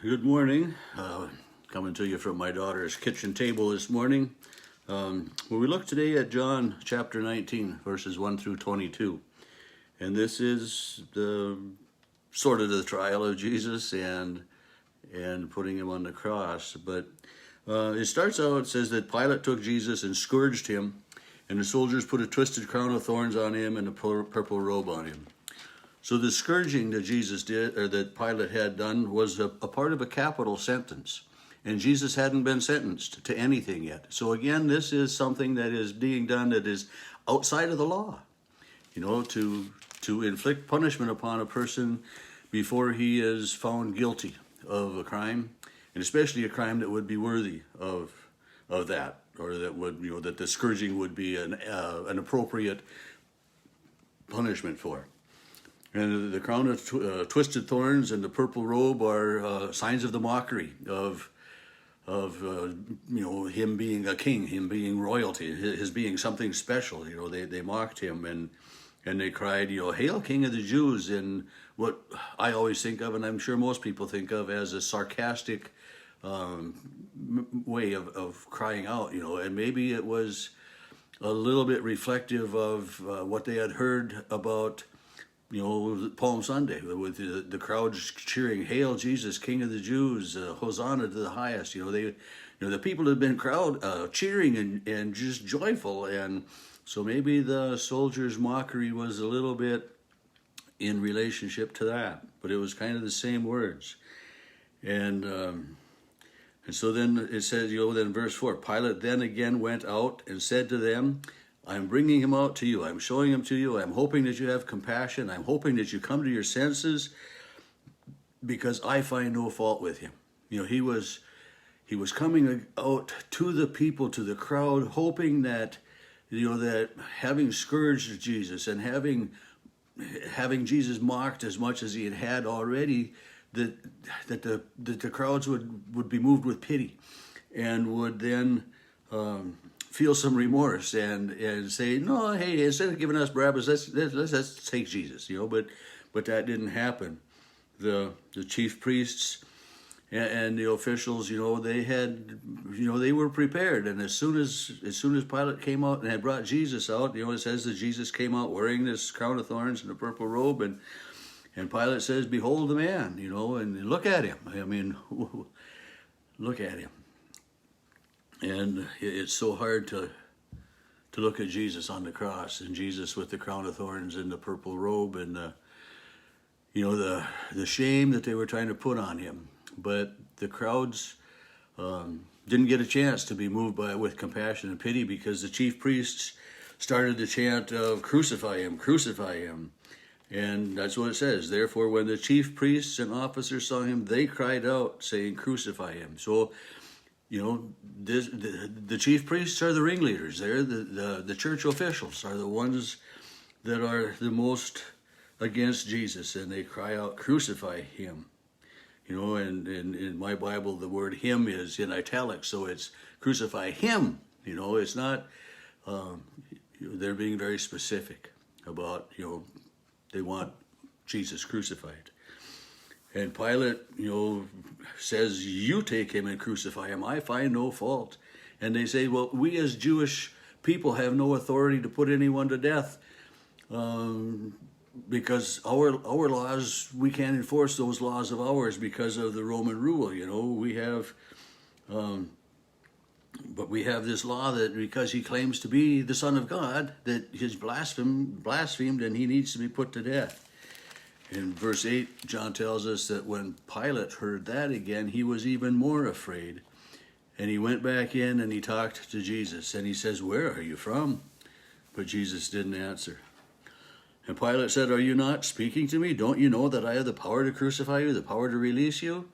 Good morning. Coming to you from my daughter's kitchen table this morning. We look today at John chapter 19, verses 1 through 22. And this is the sort of the trial of Jesus and putting him on the cross. But it starts out, it says that Pilate took Jesus and scourged him, and the soldiers put a twisted crown of thorns on him and a purple robe on him. So the scourging that Jesus did, or that Pilate had done, was a part of a capital sentence. And Jesus hadn't been sentenced to anything yet. So again, this is something that is being done that is outside of the law. To inflict punishment upon a person before he is found guilty of a crime, and especially a crime that would be worthy of that, or that would, that the scourging would be an appropriate punishment for. And the crown of twisted thorns and the purple robe are signs of the mockery of him being a king, him being royalty, his being something special. They mocked him and they cried, "Hail, King of the Jews!" in what I always think of, and I'm sure most people think of, as a sarcastic way of crying out. And maybe it was a little bit reflective of what they had heard about Palm Sunday, with the crowds cheering, "Hail Jesus, King of the Jews, Hosanna to the highest." The people had been cheering and just joyful, and so maybe the soldiers' mockery was a little bit in relationship to that, but it was kind of the same words, and so then it says, then verse 4, Pilate then again went out and said to them, "I'm bringing him out to you. I'm showing him to you. I'm hoping that you have compassion. I'm hoping that you come to your senses, because I find no fault with him." He was coming out to the people, to the crowd, hoping that, that having scourged Jesus and having Jesus mocked as much as he had already, that the crowds would be moved with pity and would then feel some remorse and say, "No, hey, instead of giving us Barabbas, let's take Jesus." But that didn't happen. The chief priests and the officials, they were prepared, and as soon as Pilate came out and had brought Jesus out, it says that Jesus came out wearing this crown of thorns and a purple robe, and Pilate says, "Behold the man," and look at him. Look at him. And it's so hard to look at Jesus on the cross, and Jesus with the crown of thorns and the purple robe, and the shame that they were trying to put on him. But the crowds didn't get a chance to be moved with compassion and pity, because the chief priests started the chant of "Crucify him, crucify him." And that's what it says. "Therefore, when the chief priests and officers saw him, they cried out, saying, 'Crucify him.'" So the chief priests are the ringleaders. They're the church officials are the ones that are the most against Jesus, and they cry out, "Crucify him." And in my Bible, the word "him" is in italics, so it's "crucify him." It's not, they're being very specific about, they want Jesus crucified. And Pilate, says, "You take him and crucify him. I find no fault." And they say, "Well, we as Jewish people have no authority to put anyone to death, because our laws, we can't enforce those laws of ours because of the Roman rule. We have, but we have this law that because he claims to be the Son of God, that he's blasphemed, and he needs to be put to death." In verse 8, John tells us that when Pilate heard that again, he was even more afraid. And he went back in and he talked to Jesus. And he says, "Where are you from?" But Jesus didn't answer. And Pilate said, "Are you not speaking to me? Don't you know that I have the power to crucify you, the power to release you?"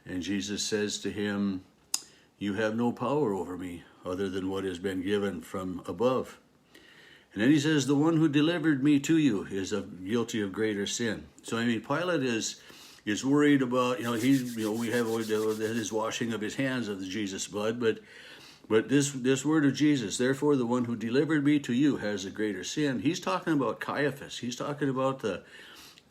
And Jesus says to him, "You have no power over me other than what has been given from above." And then he says, "The one who delivered me to you is guilty of greater sin." So Pilate is worried about, we have his washing of his hands of the Jesus blood, but this word of Jesus, "Therefore the one who delivered me to you has a greater sin." He's talking about Caiaphas. He's talking about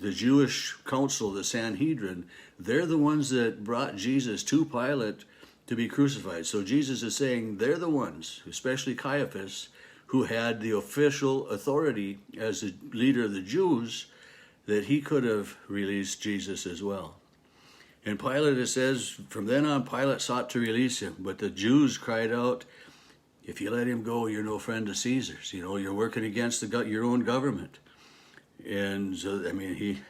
the Jewish council, the Sanhedrin, they're the ones that brought Jesus to Pilate to be crucified. So Jesus is saying they're the ones, especially Caiaphas, who had the official authority as the leader of the Jews, that he could have released Jesus as well. And Pilate, it says, from then on, Pilate sought to release him, but the Jews cried out, if you let him go, you're no friend to Caesar's. You know, you're working against your own government. And so, I mean,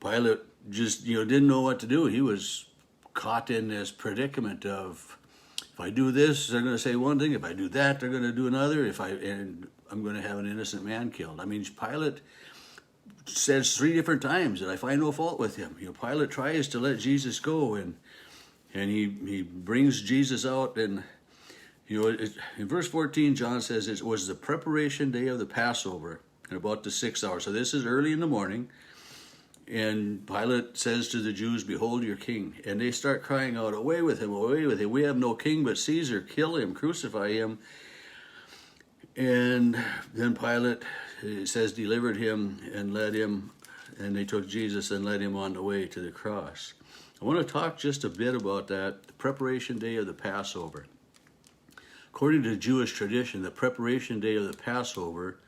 Pilate just, didn't know what to do. He was caught in this predicament of, if I do this, they're going to say one thing. If I do that, they're going to do another. And I'm going to have an innocent man killed. I mean, Pilate says 3 different times that I find no fault with him. Pilate tries to let Jesus go, and he brings Jesus out. And in verse 14, John says it was the preparation day of the Passover, at about the 6th hour. So this is early in the morning. And Pilate says to the Jews, behold your king. And they start crying out, away with him, away with him. We have no king but Caesar. Kill him, crucify him. And then Pilate, it says, delivered him and led him. And they took Jesus and led him on the way to the cross. I want to talk just a bit about that, the preparation day of the Passover. According to Jewish tradition, the preparation day of the Passover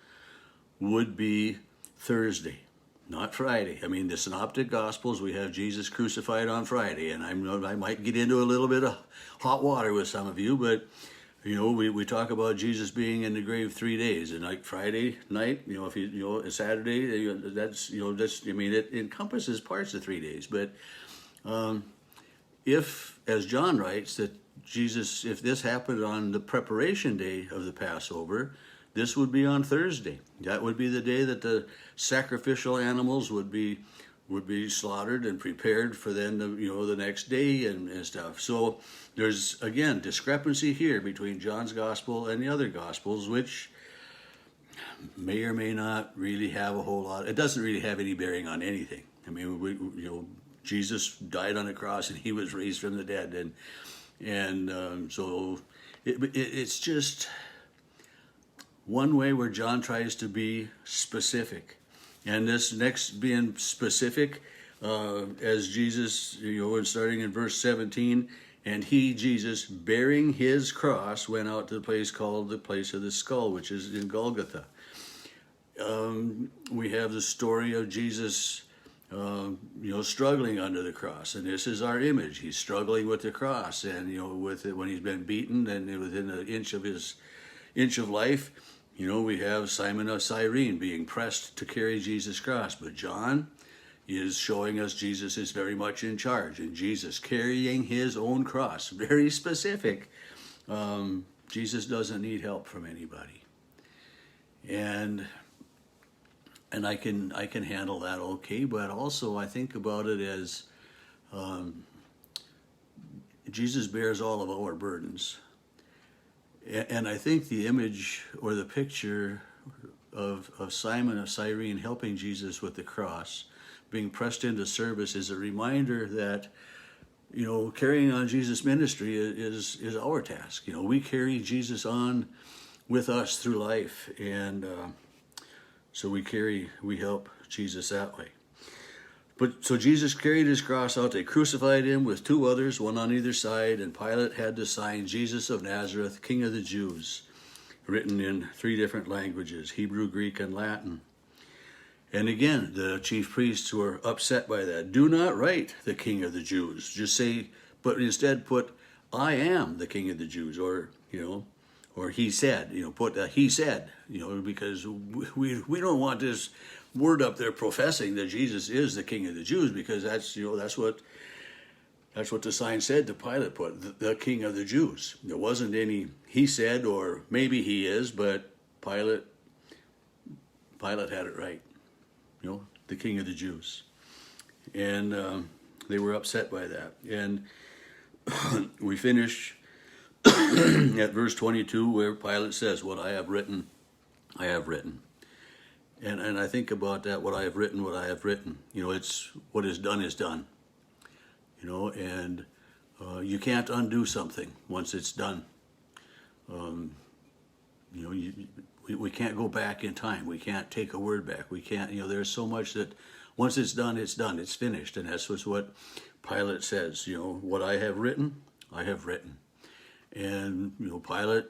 would be Thursday, not Friday. I mean, the Synoptic Gospels, we have Jesus crucified on Friday, and I might get into a little bit of hot water with some of you, but we talk about Jesus being in the grave 3 days, and like Friday night, if Saturday, it encompasses parts of 3 days. But if, as John writes, that Jesus, if this happened on the preparation day of the Passover, this would be on Thursday. That would be the day that the sacrificial animals would be slaughtered and prepared for then the next day and stuff. So there's, again, discrepancy here between John's gospel and the other gospels, which may or may not really have a whole lot. It doesn't really have any bearing on anything. I mean, Jesus died on the cross and he was raised from the dead, and so it's just one way where John tries to be specific. And this next being specific, as Jesus, starting in verse 17, and he, Jesus, bearing his cross, went out to the place called the place of the skull, which is in Golgotha. We have the story of Jesus, struggling under the cross, and this is our image. He's struggling with the cross, and with it when he's been beaten, and within an inch of life. We have Simon of Cyrene being pressed to carry Jesus' cross, but John is showing us Jesus is very much in charge, and Jesus carrying his own cross, very specific. Jesus doesn't need help from anybody, and I can handle that okay. But also I think about it as Jesus bears all of our burdens. And I think the image or the picture of Simon of Cyrene helping Jesus with the cross, being pressed into service, is a reminder that, carrying on Jesus' ministry is our task. We carry Jesus on with us through life, and so we help Jesus that way. But so Jesus carried his cross out. They crucified him with 2 others, one on either side, and Pilate had to sign Jesus of Nazareth, King of the Jews, written in 3 different languages, Hebrew, Greek, and Latin. And again, the chief priests were upset by that. Do not write the King of the Jews. Just say, but instead put, I am the King of the Jews, or he said, put he said, because we don't want this word up there professing that Jesus is the King of the Jews, because that's what the sign said to Pilate, put the King of the Jews. There wasn't any he said or maybe he is, but Pilate had it right, the King of the Jews. And they were upset by that. And we finish at verse 22 where Pilate says, what I have written, I have written. And I think about that, what I have written, what I have written. It's what is done is done. And you can't undo something once it's done. When we can't go back in time. We can't take a word back. We can't, there's so much that once it's done, it's finished. And that's what Pilate says, what I have written, I have written. And, Pilate,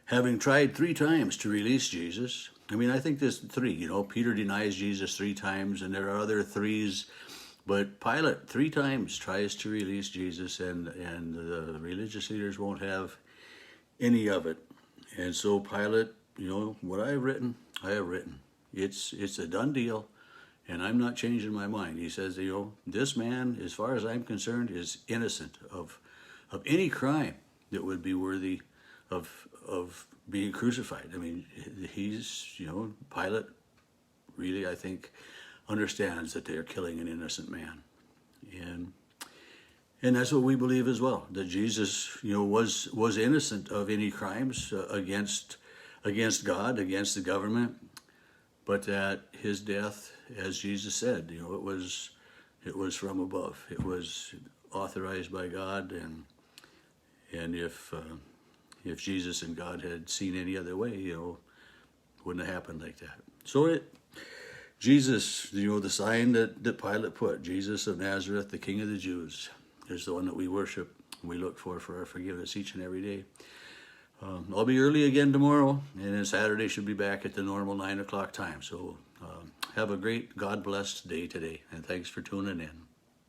having tried 3 times to release Jesus, I think there's 3, Peter denies Jesus 3 times, and there are other 3s, but Pilate 3 times tries to release Jesus, and the religious leaders won't have any of it. And so Pilate, what I have written, I have written. It's a done deal, and I'm not changing my mind. He says, this man, as far as I'm concerned, is innocent of any crime that would be worthy of being crucified. He's, Pilate really, I think, understands that they are killing an innocent man. And that's what we believe as well, that Jesus, was innocent of any crimes against God, against the government, but that his death, as Jesus said, it was from above. It was authorized by God, and if Jesus and God had seen any other way, it wouldn't have happened like that. So Jesus, the sign that Pilate put, Jesus of Nazareth, the King of the Jews, is the one that we worship, we look for our forgiveness each and every day. I'll be early again tomorrow, and then Saturday should be back at the normal 9 o'clock time. So have a great, God-blessed day today, and thanks for tuning in.